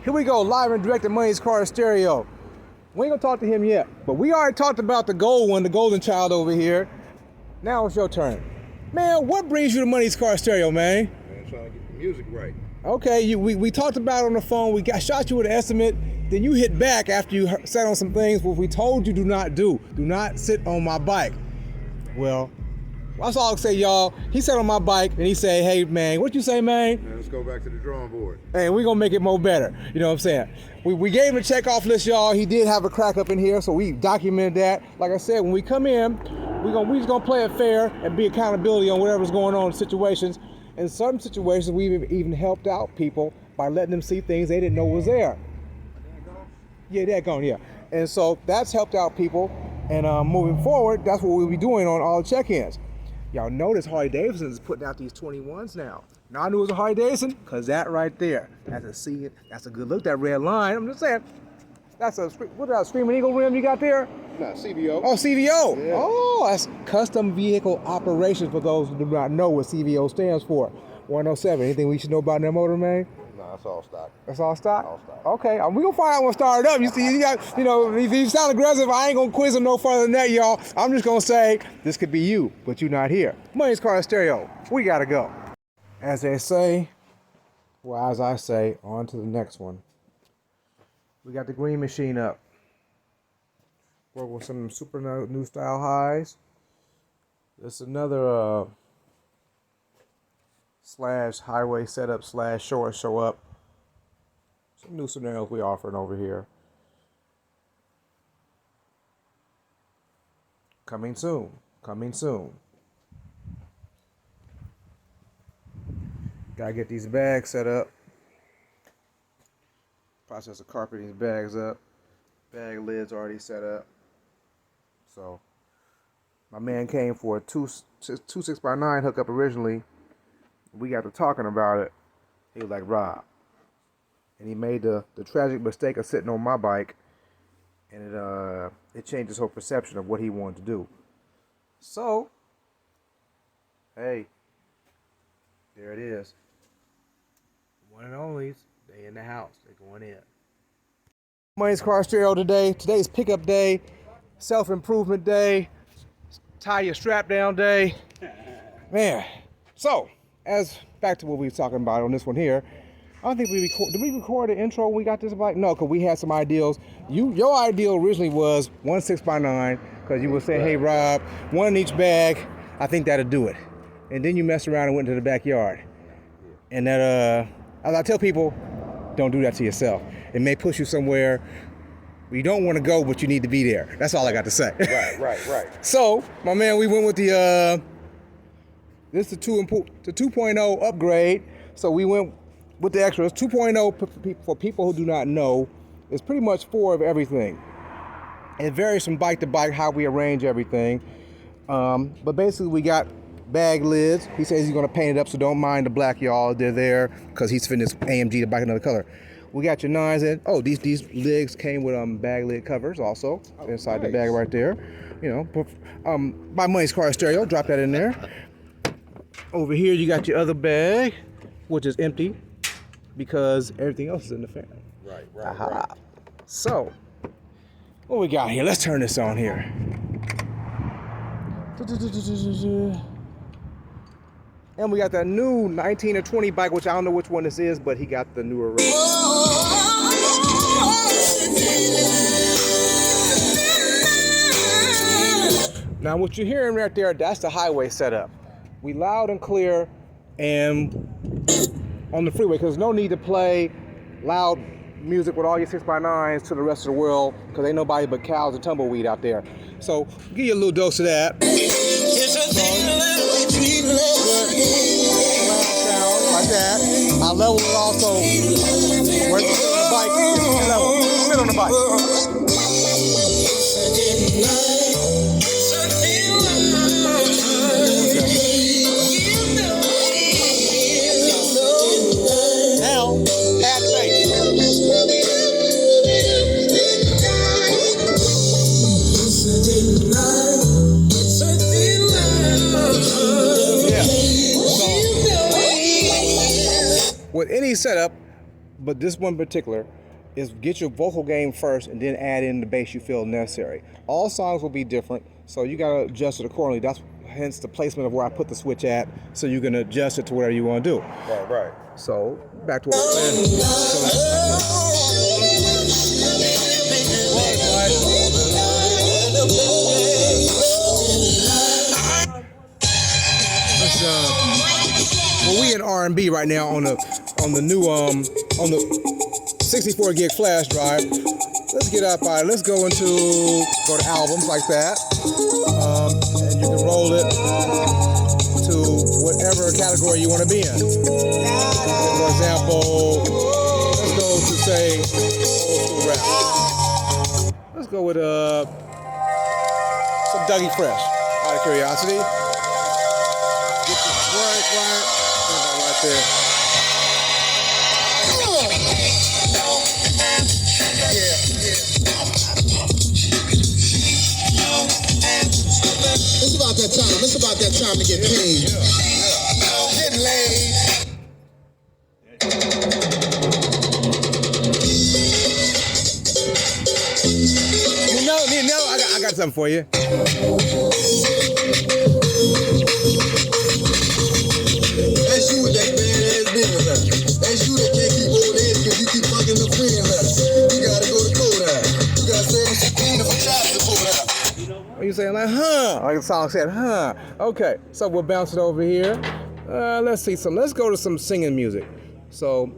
Here we go, live and direct at Money's Car Stereo. We ain't gonna talk to him yet, but we already talked about the gold one, the golden child over here. Now it's your turn. Man, what brings you to Money's Car Stereo, man? Man, trying to get the music right. Okay, we talked about it on the phone. We shot you with an estimate. Then you hit back after you sat on some things what we told you do not do. Do not sit on my bike. Well, that's all I'll say, y'all. He sat on my bike and he said, hey, man, what you say, man? Man, let's go back to the drawing board. And we're going to make it more better. You know what I'm saying? We gave him a check-off list, y'all. He did have a crack up in here, so we documented that. Like I said, when we come in, we just going to play it fair and be accountability on whatever's going on in situations. In some situations, we've even helped out people by letting them see things they didn't know was there. Yeah, that gone, yeah. And so that's helped out people. And moving forward, that's what we'll be doing on all the check-ins. Y'all notice Harley Davidson is putting out these 21s now. Now I knew it was a Harley Davidson, because that right there, that's a good look, that red line. I'm just saying, that's what that Screaming Eagle rim you got there? Nah, CVO. Oh, CVO. Yeah. Oh, that's Custom Vehicle Operations for those who do not know what CVO stands for. 107. Anything we should know about that motor, man? Nah, it's all stock. That's all stock? All stock. Okay, we gonna find out when it started up. You see, if you sound aggressive, I ain't gonna quiz him no further than that, y'all. I'm just gonna say, this could be you, but you're not here. Money's Car Stereo, we gotta go. As they say, well, as I say, on to the next one. We got the green machine up. Work with some super new style highs. This is another slash highway setup slash show up. Some new scenarios we offering over here. Coming soon. Coming soon. Gotta get these bags set up. Process of carpeting these bags up. Bag lids already set up. So my man came for a 2 6x9 hookup originally. We got to talking about it. He was like, Rob. And he made the tragic mistake of sitting on my bike, and it changed his whole perception of what he wanted to do. So, hey, there it is. One and onlys, they in the house. They going in. Money's Car Stereo today. Today's pickup day, self-improvement day, tie your strap down day. Man, so back to what we were talking about on this one here. I don't think did we record the intro when we got this bike? No, because we had some ideals. Your ideal originally was 1 6x9, because you would say, hey Rob, one in each bag, I think that'll do it. And then you messed around and went into the backyard. And that, as I tell people, don't do that to yourself. It may push you somewhere where you don't want to go, but you need to be there. That's all I got to say. Right. So, my man, we went with this is the 2.0 upgrade. So we went with the extras. 2.0 for people who do not know is pretty much 4 of everything. It varies from bike to bike how we arrange everything. But basically we got bag lids. He says he's gonna paint it up, so don't mind the black, y'all. They're there because he's fitting his AMG to bike another color. We got your 9s in. Oh, these lids came with bag lid covers also inside the bag right there. You know, by Money's Car Stereo. Drop that in there. Over here you got your other bag, which is empty because everything else is in the fan. Right. So, what we got here? Let's turn this on here. And we got that new 19 or 20 bike, which I don't know which one this is, but he got the newer race. Now what you're hearing right there, that's the highway setup. We loud and clear and on the freeway, because there's no need to play loud music with all your 6x9s to the rest of the world, because ain't nobody but cows and tumbleweed out there. So give you a little dose of that. Like that. I level it also. Where the bike is level. Sit on the bike. Now, add bass. Yeah. So with any setup, but this one in particular, is get your vocal game first and then add in the bass you feel necessary. All songs will be different, so you gotta adjust it accordingly. That's hence the placement of where I put the switch at, so you can adjust it to whatever you want to do. Right. So back to what we're playing. Well, we in R&B right now on the new on the 64 gig flash drive. Let's get up. Let's go to albums like that, and you can roll it to whatever category you want to be in. For example, let's go to say old school rap. Let's go with some Dougie Fresh. Out of curiosity, get your right there. It's about that time to get paid. Get laid. I got something for you. That's you with that bad ass business. That's you that can't keep old age because you keep fucking the friends. You gotta go to court now. You gotta say some cleaner for child support now. What are you saying? Like, huh? Like the song said, huh? Okay, so we'll bounce it over here. Let's see some. Let's go to some singing music. So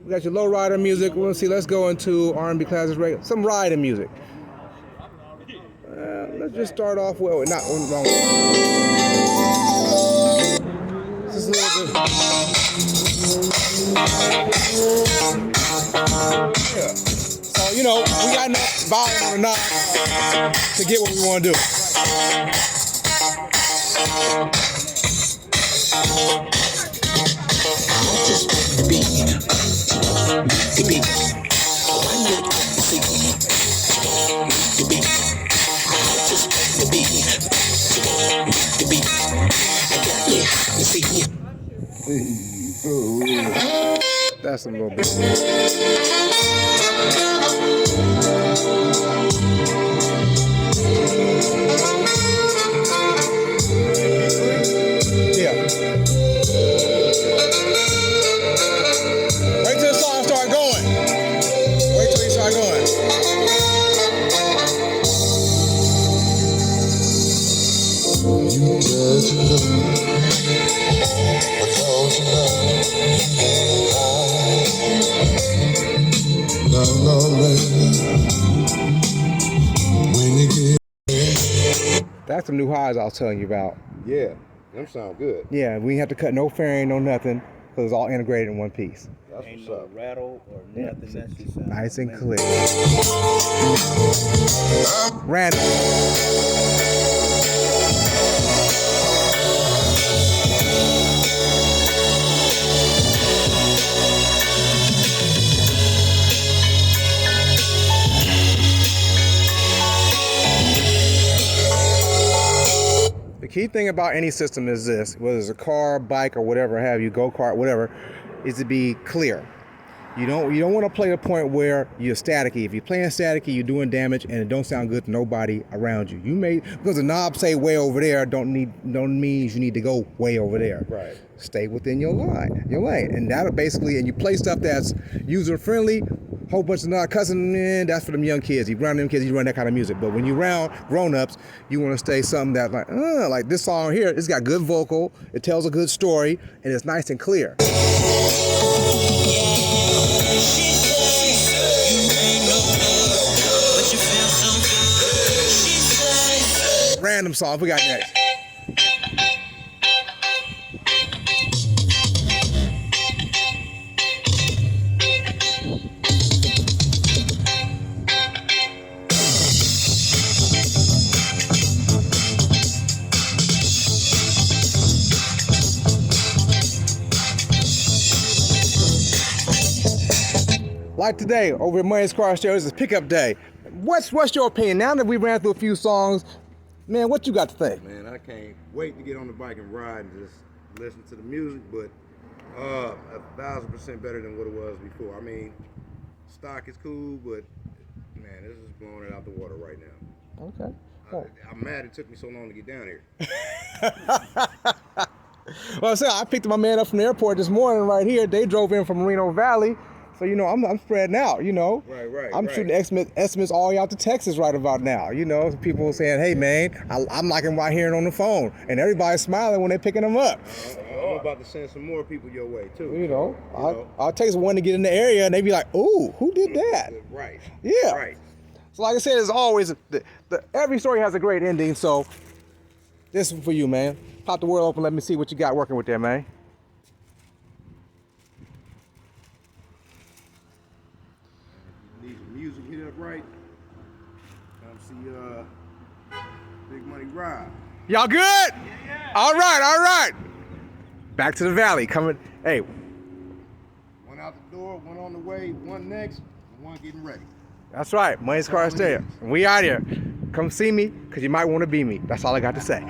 we got your low rider music. Let's go into R&B classics, some riding music. Let's just start off with not wrong. Just a little bit. Yeah. So we got enough volume or not to get what we want to do. That's a little bit. Yeah. Wait till the song start going. Wait till he start going. You just That's some new highs I was telling you about. Yeah, them sound good. Yeah, we didn't have to cut no fairing, no nothing, because it's all integrated in one piece. That's Ain't what's no up. rattle or nothing. That shit sound Nice and amazing. clear. Random. The key thing about any system is this, whether it's a car, bike, or whatever have you, go-kart, whatever, is to be clear. You don't want to play a point where you're staticky. If you're playing staticky, you're doing damage and it don't sound good to nobody around you. Because the knobs say way over there don't mean you need to go way over there. Right. Stay within your lane. And that'll basically, and you play stuff that's user friendly, whole bunch of not cussing in, that's for them young kids. You run them kids, you run that kind of music. But when you round grown-ups, you want to stay something that like this song here, it's got good vocal, it tells a good story, and it's nice and clear. Random song we got next. Like today, over at Money's Car Stereo, it's pickup day. What's your opinion? Now that we ran through a few songs, man, what you got to think? Man, I can't wait to get on the bike and ride and just listen to the music, but 1,000% better than what it was before. I mean, stock is cool, but man, this is blowing it out the water right now. Okay. Cool. I'm mad it took me so long to get down here. Well, I said I picked my man up from the airport this morning right here. They drove in from Moreno Valley. So, you know, I'm spreading out, you know. Right. I'm shooting estimates all the way out to Texas right about now. You know, people saying, hey, man, I'm liking what I'm hearing on the phone. And everybody's smiling when they're picking them up. I'm about to send some more people your way, too. You know, I'll take one to get in the area, and they be like, ooh, who did that? Right. Yeah. Right. So like I said, as always, every story has a great ending. So this is for you, man. Pop the world open. Let me see what you got working with there, man. Need some music hit up right. Come see Big Money Rob. Y'all good? Yeah. All right. Back to the valley. Coming. Hey. One out the door, one on the way, one next, and one getting ready. That's right. Money's Car Stereo. We out here. Come see me, because you might want to be me. That's all I got to say.